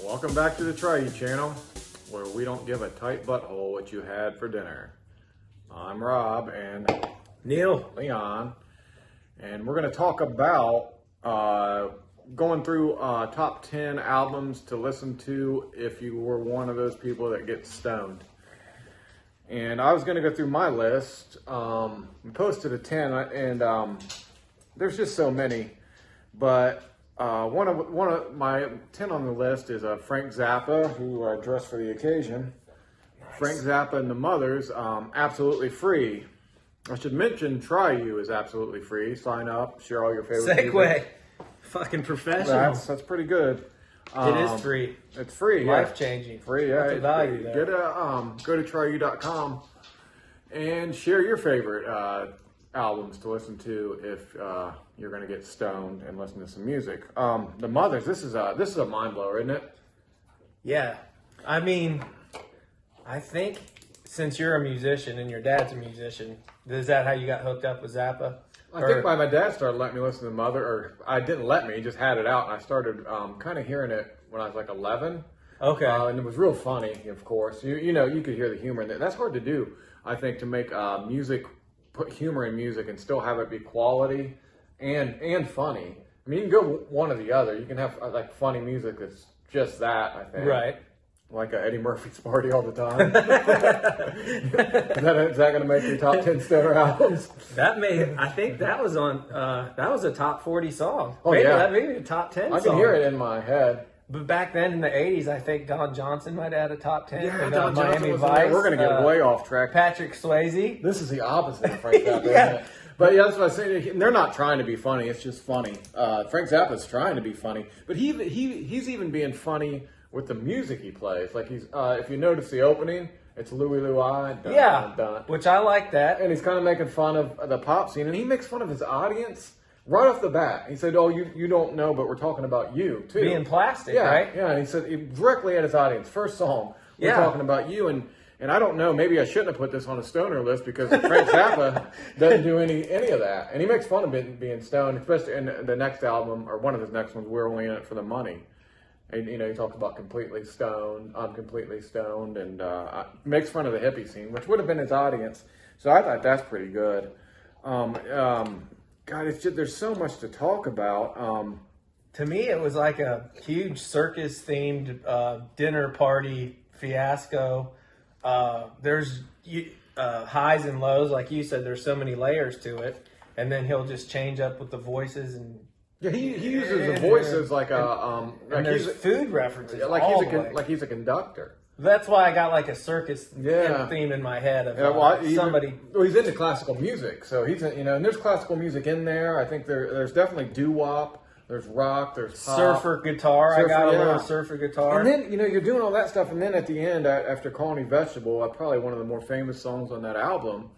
Welcome back to the Try You channel, where we don't give a tight butthole what you had for dinner. I'm Rob and Neil. Leon, and we're going to talk about going through top 10 albums to listen to if you were one of those people that gets stoned. And I was going to go through my list. We posted a 10, and there's just so many, but one of my 10 on the list is Frank Zappa, who dressed for the occasion. Nice. Frank Zappa and the Mothers, absolutely free. I should mention Try You is absolutely free. Sign up, share all your favorite Segue. music. Fucking professional. That's pretty good. It is free. It's free. Life changing. Free, yeah. What's the value there? Go to tryu.com and share your favorite albums to listen to if you're going to get stoned and listen to some music. The Mothers, this is a mind blower, isn't it? Yeah. I mean, I think since you're a musician and your dad's a musician, is that how you got hooked up with Zappa? I think my dad started letting me listen to Mother, or I didn't let me, he just had it out, and I started kind of hearing it when I was like 11. Okay. And it was real funny, of course. You know, you could hear the humor in it. That's hard to do, I think, to make music, put humor in music and still have it be quality and funny. I mean, you can go one or the other. You can have like funny music that's just that, I think. Right. Like Eddie Murphy's Party all the time. Is that going to make your top 10 stoner albums? I think that was on, that was a top 40 song. Oh, yeah. That maybe a top 10 song. I can hear it in my head. But back then in the 80s, I think Don Johnson might have had a top 10. Yeah, and, Don Miami Johnson was Vice. We're going to get way off track. Patrick Swayze. This is the opposite of Frank Zappa, Yeah. isn't it? But yeah, that's what I was saying. They're not trying to be funny. It's just funny. Frank Zappa's trying to be funny. But he's even being funny with the music he plays. Like if you notice the opening, it's Louie Louie. Yeah, dun. which I like that. And he's kind of making fun of the pop scene. And he makes fun of his audience right off the bat. He said, "Oh, you don't know, but we're talking about you, too." Being plastic, yeah, right? Yeah, and he said directly at his audience. First song, we're talking about you. And I don't know, maybe I shouldn't have put this on a stoner list because Frank Zappa doesn't do any of that. And he makes fun of being stoned, especially in the next album, or one of his next ones, We're Only In It For The Money. And, you know, he talks about completely stoned, I'm completely stoned, and makes fun of the hippie scene, which would have been his audience. So I thought that's pretty good. God, it's just, there's so much to talk about. To me, it was like a huge circus-themed dinner party fiasco. There's highs and lows, like you said. There's so many layers to it, and then he'll just change up with the voices and. Yeah, he uses the voices like a and there's food references, like he's a conductor. That's why I got like a circus theme in my head of somebody. He's into classical music, so he's and there's classical music in there. I think there's definitely doo-wop. There's rock, there's pop. Surfer guitar. I got a little surfer guitar. And then, you're doing all that stuff, and then at the end, after Calling Me Vegetable, probably one of the more famous songs on that album,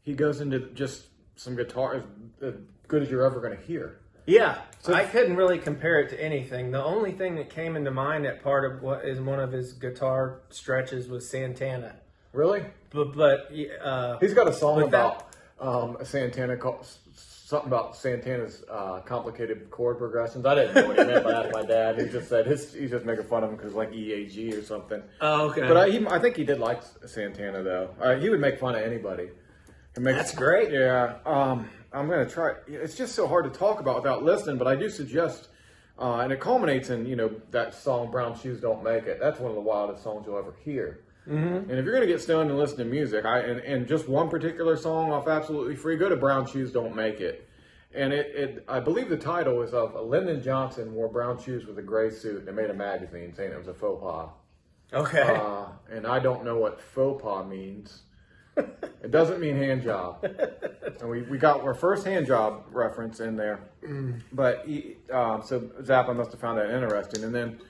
he goes into just some guitar as good as you're ever going to hear. Yeah, so I couldn't really compare it to anything. The only thing that came into mind at part of what is one of his guitar stretches was Santana. Really? But he's got a song about Santana called something about Santana's complicated chord progressions. I didn't know what he meant by that. My dad, he just said he's just making fun of him because like EAG or something. Oh, okay. But I think he did like Santana though. He would make fun of anybody. That's great. Yeah. I'm going to try. It's just so hard to talk about without listening, but I do suggest, and it culminates in, that song, Brown Shoes Don't Make It. That's one of the wildest songs you'll ever hear. Mm-hmm. And if you're going to get stoned and listen to music, and just one particular song off Absolutely Free, go to Brown Shoes Don't Make It. And I believe the title is of Lyndon Johnson wore brown shoes with a gray suit, and they made a magazine saying it was a faux pas. Okay. And I don't know what faux pas means. It doesn't mean hand job. And we got our first hand job reference in there. But so Zappa must have found that interesting. And then,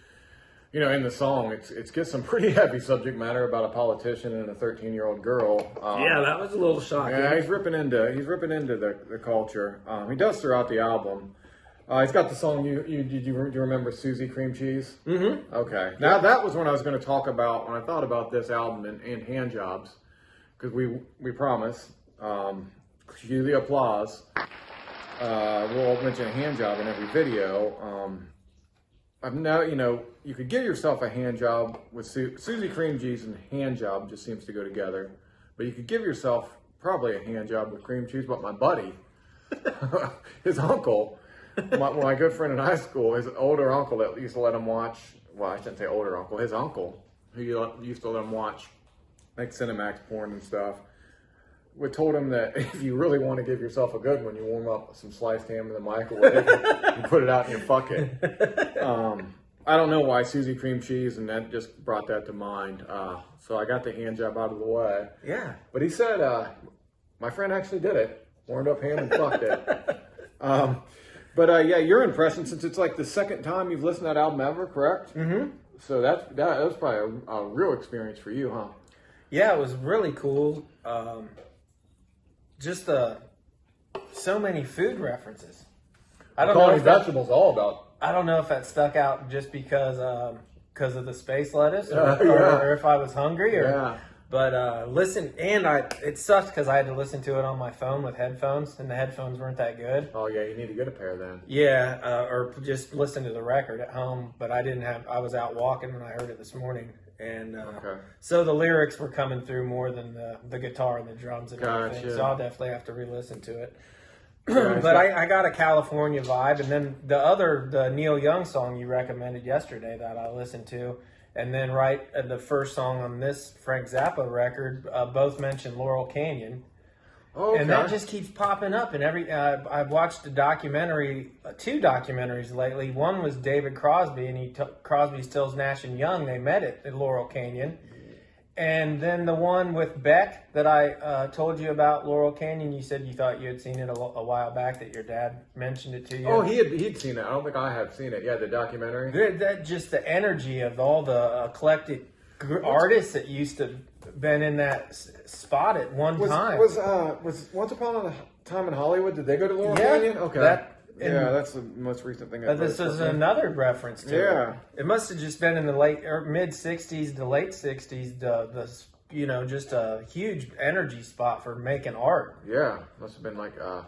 in the song, it gets some pretty heavy subject matter about a politician and a 13-year-old girl. Yeah, that was a little shocking. Yeah, he's ripping into the culture. He does throughout the album. He's got the song. Do you remember Susie Cream Cheese? Mm-hmm. Okay. Now that was when I was going to talk about when I thought about this album and hand jobs. Because we promise, cue the applause. We'll mention a hand job in every video. I've now, you could give yourself a hand job with Susie Cream Cheese, and hand job just seems to go together. But you could give yourself probably a hand job with cream cheese. But my buddy, his uncle, my good friend in high school, his older uncle that used to let him watch, well, I shouldn't say older uncle, his uncle, who used to let him watch like Cinemax porn and stuff, we told him that if you really want to give yourself a good one, you warm up some sliced ham in the microwave and put it out and you fuck it. I don't know why Susie Cream Cheese, and that just brought that to mind. So I got the hand job out of the way. Yeah. But he said, my friend actually did it. Warmed up ham and fucked it. But yeah, you're impressing since it's like the second time you've listened to that album ever, correct? Mm-hmm. So that was probably a real experience for you, huh? Yeah, it was really cool. Just so many food references. I don't know if vegetables all about. I don't know if that stuck out just because of the space lettuce, or if I was hungry, But listen, and it sucked because I had to listen to it on my phone with headphones, and the headphones weren't that good. Oh yeah, you need to get a pair then. Yeah, or just listen to the record at home. But I didn't have. I was out walking when I heard it this morning, and so the lyrics were coming through more than the guitar and the drums and everything. So I'll definitely have to re-listen to it. But I got a California vibe, and then the Neil Young song you recommended yesterday that I listened to, and then the first song on this Frank Zappa record, both mentioned Laurel Canyon. Oh, okay. And that just keeps popping up. And I've watched two documentaries lately. One was David Crosby, and Crosby, Stills, Nash and Young. They met at Laurel Canyon. And then the one with Beck that I told you about, Laurel Canyon, you said you thought you had seen it a while back, that your dad mentioned it to you. Oh, he'd seen it. I don't think I have seen it. Yeah, the documentary. That just the energy of all the eclectic artists that used to been in that spot at one time. Was Once Upon a Time in Hollywood? Did they go to Laurel Canyon? Okay. That's the most recent thing. This is another reference to it. It must have just been in the mid '60s to late '60s. Just a huge energy spot for making art. Yeah, must have been like a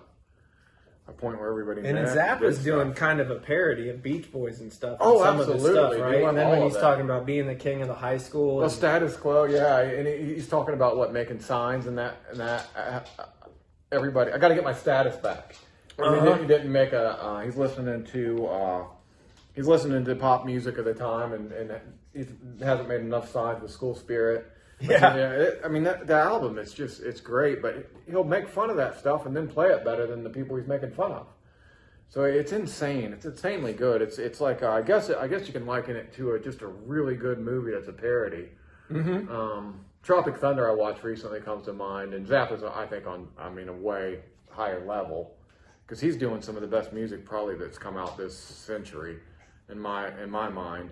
point where everybody. And Zappa's doing kind of a parody of Beach Boys and stuff. Oh, some absolutely. Of the stuff, right? And then when he's talking about being the king of the high school, well, status quo, yeah, and he's talking about making signs and that. Everybody, I got to get my status back. He didn't make he's listening to pop music at the time, and he hasn't made enough signs with School Spirit. The album it's great, but he'll make fun of that stuff and then play it better than the people he's making fun of. So it's insane. It's insanely good. It's like I guess you can liken it to just a really good movie that's a parody. Mm-hmm. Tropic Thunder I watched recently comes to mind, and Zappa's I think on a way higher level. Because he's doing some of the best music probably that's come out this century, in my mind.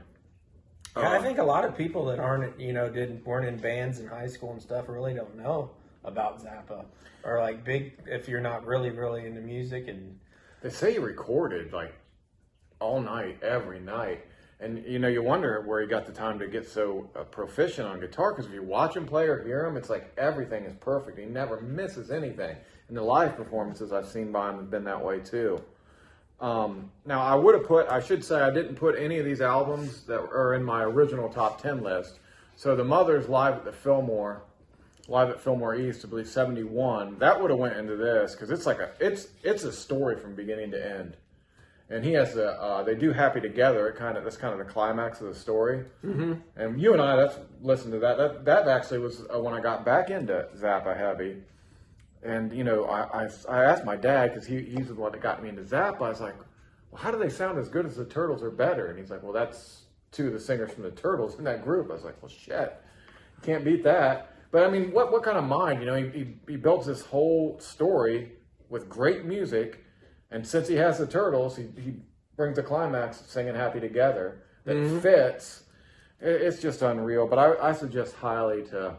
Yeah, I think a lot of people that weren't in bands in high school and stuff really don't know about Zappa, or like big if you're not really into music. And they say he recorded like all night, every night, and you wonder where he got the time to get so proficient on guitar. Because if you watch him play or hear him, it's like everything is perfect. He never misses anything. And the live performances I've seen by him have been that way too. Now I should say I didn't put any of these albums that are in my original top 10 list. So the Mother's live at Fillmore East, I believe 71. That would have went into this because it's like it's a story from beginning to end. And he has they do Happy Together. That's kind of the climax of the story. Mm-hmm. And you and I listened to that. That actually was when I got back into Zappa heavy. And, I asked my dad, because he's the one that got me into Zappa. I was like, well, how do they sound as good as the Turtles or better? And he's like, well, that's two of the singers from the Turtles in that group. I was like, well, shit, you can't beat that. But, what kind of mind? He builds this whole story with great music. And since he has the Turtles, he brings a climax singing Happy Together that fits. It's just unreal. But I suggest highly to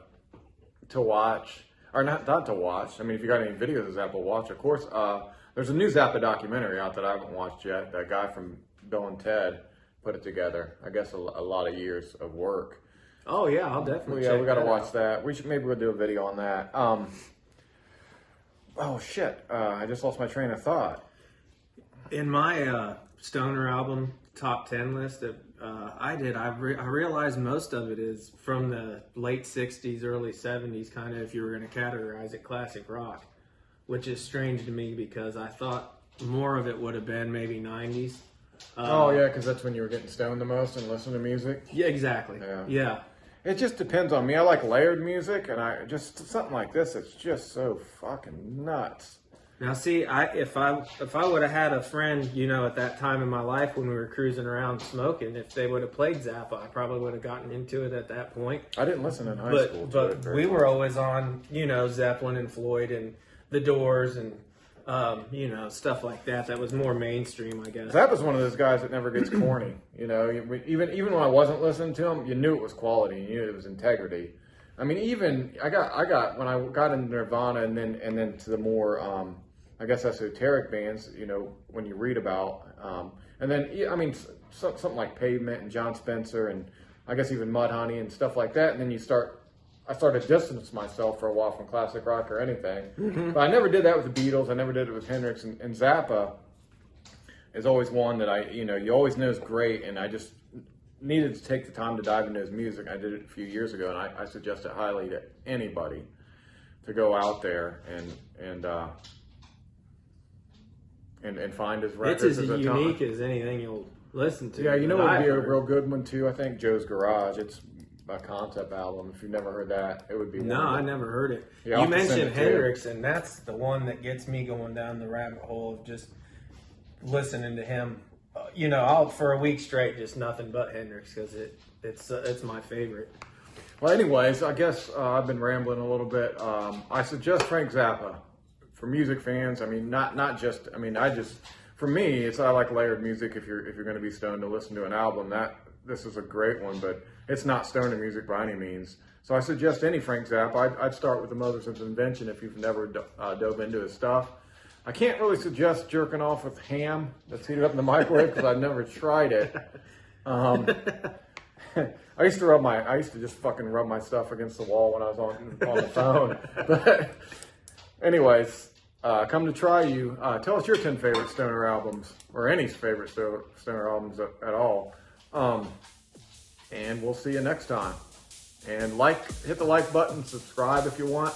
watch. Or not to watch. If you got any videos of Zappa, watch. Of course, there's a new Zappa documentary out that I haven't watched yet. That guy from Bill and Ted put it together. I guess a lot of years of work. Oh yeah, I'll definitely. We got to watch that. Maybe we'll do a video on that. Oh shit! I just lost my train of thought. In my stoner album top 10 list that I did, I realized most of it is from the late 60s, early 70s, kind of, if you were going to categorize it, classic rock, which is strange to me because I thought more of it would have been maybe 90s. Oh, yeah, because that's when you were getting stoned the most and listening to music. Yeah, exactly. Yeah. It just depends on me. I like layered music, and I just something like this. It's just so fucking nuts. Now, see, if I would have had a friend, at that time in my life when we were cruising around smoking, if they would have played Zappa, I probably would have gotten into it at that point. I didn't listen in high school. But we were always on, Zeppelin and Floyd and The Doors and stuff like that. That was more mainstream, I guess. That was one of those guys that never gets corny. Even when I wasn't listening to him, you knew it was quality. You knew it was integrity. I mean, even I got when I got into Nirvana and then to the more I guess esoteric bands. When you read about and then I mean something like Pavement and John Spencer and I guess even Mudhoney and stuff like that. And then I started distancing myself for a while from classic rock or anything. Mm-hmm. But I never did that with the Beatles. I never did it with Hendrix. And Zappa is always one that you always know is great. And I just needed to take the time to dive into his music. I did it a few years ago, and I suggest it highly to anybody to go out there and find his records. It's as unique as anything you'll listen to. Yeah, it would be a real good one too. I think Joe's Garage. It's a concept album. If you've never heard that, it would be. No, I never heard it. Yeah, you mentioned Hendrix, and that's the one that gets me going down the rabbit hole of just listening to him. I'll for a week straight just nothing but Hendrix because it's my favorite. Well, anyways, I guess I've been rambling a little bit. I suggest Frank Zappa for music fans. I mean, not just. I mean, for me, I like layered music. If you're going to be stoned to listen to an album, this is a great one, but it's not stoner music by any means. So I suggest any Frank Zappa. I'd start with the Mothers of Invention if you've never dove into his stuff. I can't really suggest jerking off with ham that's heated up in the microwave because I've never tried it. I used to just fucking rub my stuff against the wall when I was on the phone. But anyways, come to try you. Tell us your 10 favorite stoner albums or any favorite stoner albums at all. And we'll see you next time. And hit the like button, subscribe if you want.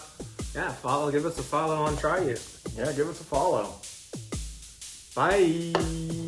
Yeah, give us a follow on Try You. Yeah, give us a follow. Bye.